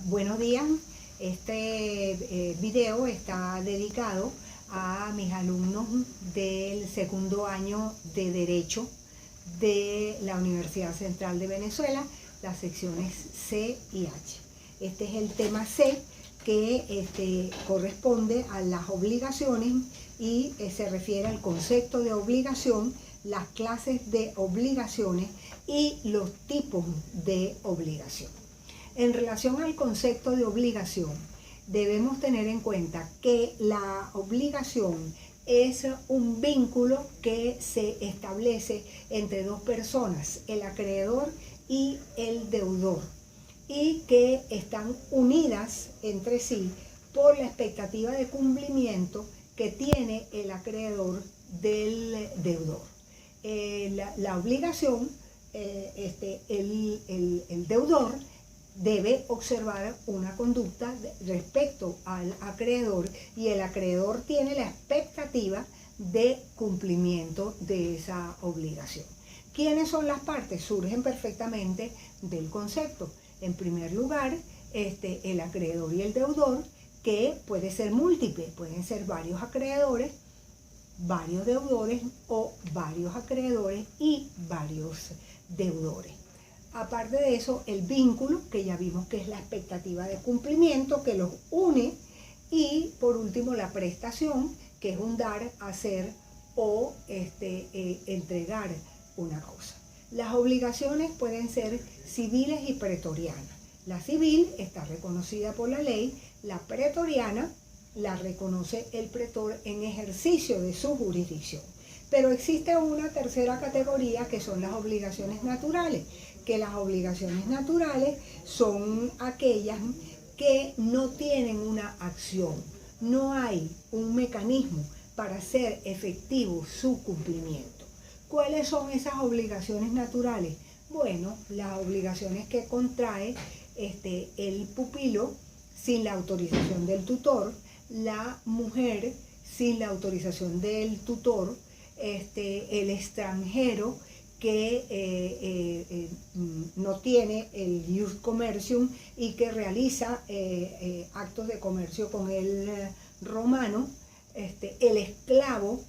Buenos días. Este video está dedicado a mis alumnos del segundo año de Derecho de la Universidad Central de Venezuela, las secciones C y H. Este es el tema C, que corresponde a las obligaciones y se refiere al concepto de obligación, las clases de obligaciones y los tipos de obligación. En relación al concepto de obligación, debemos tener en cuenta que la obligación es un vínculo que se establece entre dos personas, el acreedor y el deudor, y que están unidas entre sí por la expectativa de cumplimiento que tiene el acreedor del deudor. La obligación, el deudor debe observar una conducta respecto al acreedor y el acreedor tiene la expectativa de cumplimiento de esa obligación. ¿Quiénes son las partes? Surgen perfectamente del concepto. En primer lugar, el acreedor y el deudor, que puede ser múltiple, pueden ser varios acreedores, varios deudores o varios acreedores y varios deudores. Aparte de eso, el vínculo, que ya vimos que es la expectativa de cumplimiento que los une, y por último la prestación, que es un dar, hacer o entregar una cosa. Las obligaciones pueden ser civiles y pretorianas. La civil está reconocida por la ley, la pretoriana la reconoce el pretor en ejercicio de su jurisdicción. Pero existe una tercera categoría que son las obligaciones naturales, que las obligaciones naturales son aquellas que no tienen una acción, no hay un mecanismo para hacer efectivo su cumplimiento. ¿Cuáles son esas obligaciones naturales? Bueno, las obligaciones que contrae el pupilo sin la autorización del tutor, la mujer sin la autorización del tutor, el extranjero que no tiene el ius commercium y que realiza actos de comercio con el romano, el esclavo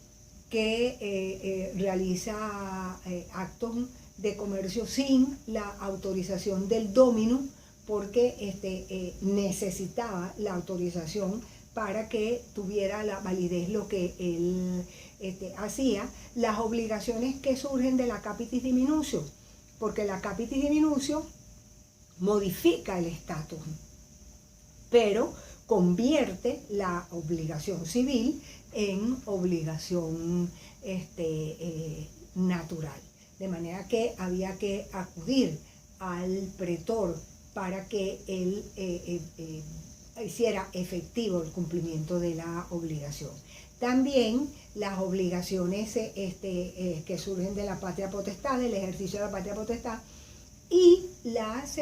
que realiza actos de comercio sin la autorización del dominus, porque necesitaba la autorización para que tuviera la validez lo que él hacía. Las obligaciones que surgen de la capitis diminutio, porque la capitis diminutio modifica el estatus, pero convierte la obligación civil en obligación natural. De manera que había que acudir al pretor para que él hiciera efectivo el cumplimiento de la obligación. También las obligaciones que surgen de la patria potestad, del ejercicio de la patria potestad, y las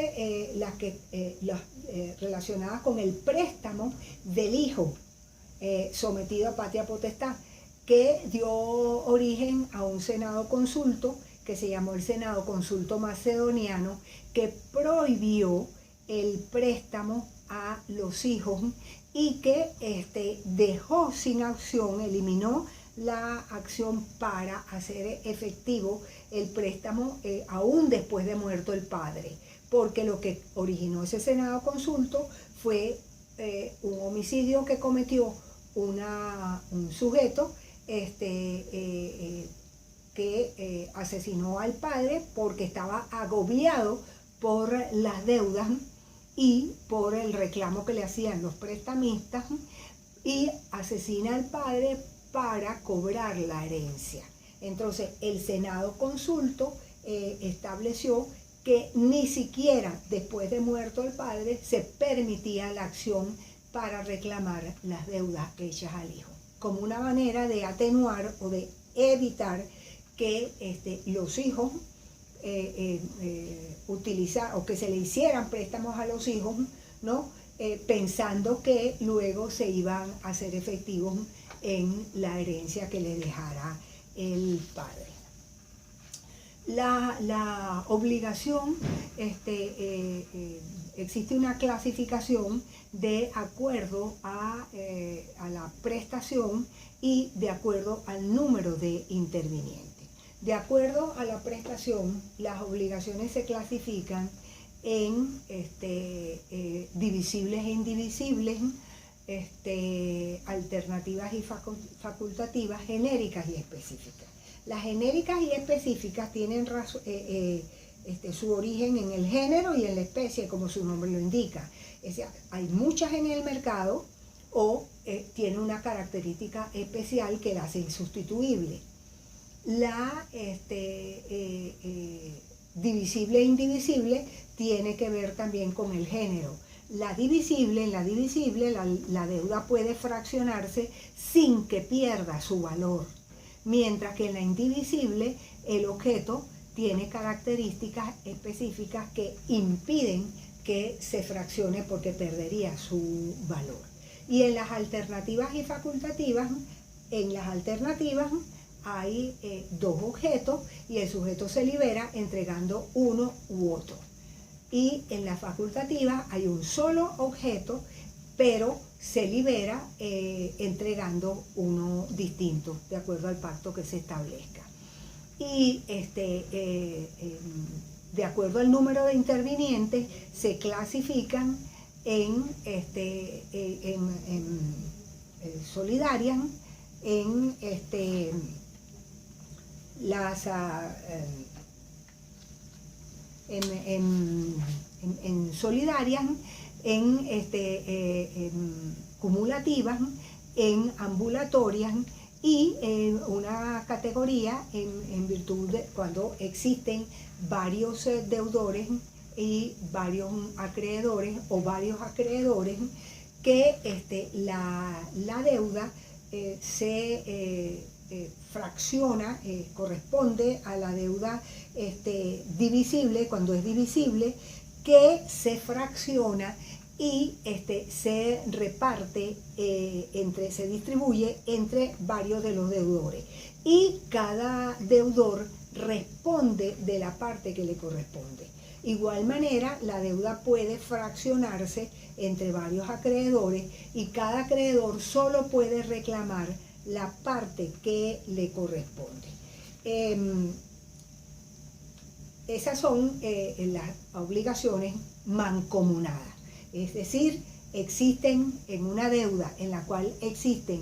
relacionadas con el préstamo del hijo sometido a patria potestad, que dio origen a un senado consulto que se llamó el Senado Consulto Macedoniano, que prohibió el préstamo a los hijos y que dejó sin acción, eliminó la acción para hacer efectivo el préstamo aún después de muerto el padre, porque lo que originó ese Senado Consulto fue un homicidio que cometió un sujeto que asesinó al padre porque estaba agobiado por las deudas y por el reclamo que le hacían los prestamistas, y asesina al padre para cobrar la herencia. Entonces el Senado Consulto estableció que ni siquiera después de muerto el padre se permitía la acción para reclamar las deudas hechas al hijo, como una manera de atenuar o de evitar que los hijos utilizar o que se le hicieran préstamos a los hijos, ¿no? Pensando que luego se iban a hacer efectivos en la herencia que le dejara el padre. La obligación existe una clasificación de acuerdo a la prestación y de acuerdo al número de intervinientes. De acuerdo a la prestación, las obligaciones se clasifican en divisibles e indivisibles, alternativas y facultativas, genéricas y específicas. Las genéricas y específicas tienen su origen en el género y en la especie, como su nombre lo indica. Es decir, hay muchas en el mercado o tiene una característica especial que la hace insustituible. La divisible e indivisible tiene que ver también con el género. En la divisible, la deuda puede fraccionarse sin que pierda su valor, mientras que en la indivisible el objeto tiene características específicas que impiden que se fraccione porque perdería su valor. Y en las alternativas y facultativas, hay dos objetos y el sujeto se libera entregando uno u otro. Y en la facultativa hay un solo objeto, pero se libera entregando uno distinto, de acuerdo al pacto que se establezca. Y de acuerdo al número de intervinientes, se clasifican en solidarias, en solidarias, en cumulativas, en ambulatorias y una categoría en virtud de cuando existen varios deudores y varios acreedores o varios acreedores que la deuda se fracciona, corresponde a la deuda divisible, cuando es divisible, que se fracciona y se reparte, se distribuye entre varios de los deudores. Y cada deudor responde de la parte que le corresponde. Igual manera, la deuda puede fraccionarse entre varios acreedores y cada acreedor solo puede reclamar la parte que le corresponde. Esas son las obligaciones mancomunadas, es decir, existen en una deuda en la cual existen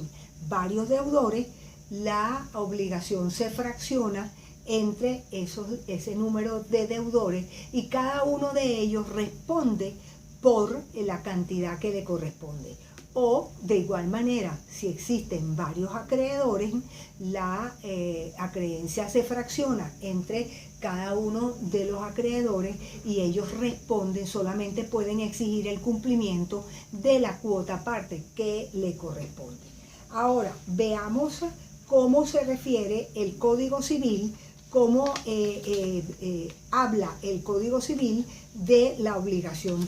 varios deudores, la obligación se fracciona entre ese número de deudores y cada uno de ellos responde por la cantidad que le corresponde. O, de igual manera, si existen varios acreedores, la acreencia se fracciona entre cada uno de los acreedores y ellos responden, solamente pueden exigir el cumplimiento de la cuota parte que le corresponde. Ahora, veamos cómo se refiere el Código Civil, cómo habla el Código Civil de la obligación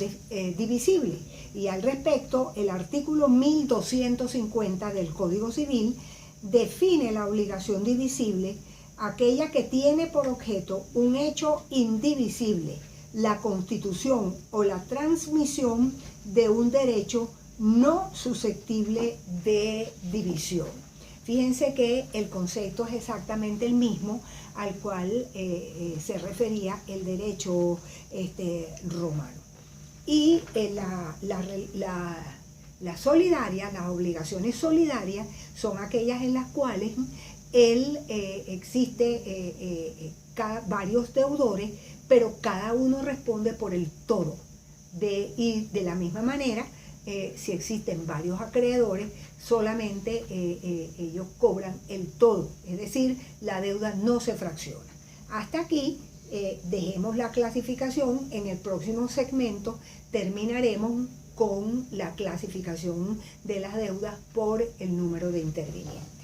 divisible. Y al respecto, el artículo 1250 del Código Civil define la obligación divisible, aquella que tiene por objeto un hecho indivisible, la constitución o la transmisión de un derecho no susceptible de división. Fíjense que el concepto es exactamente el mismo al cual se refería el derecho romano. Y la solidaria, las obligaciones solidarias son aquellas en las cuales existe varios deudores, pero cada uno responde por el todo. Y de la misma manera, si existen varios acreedores, solamente ellos cobran el todo, es decir, la deuda no se fracciona. Hasta aquí dejemos la clasificación. En el próximo segmento terminaremos con la clasificación de las deudas por el número de intervinientes.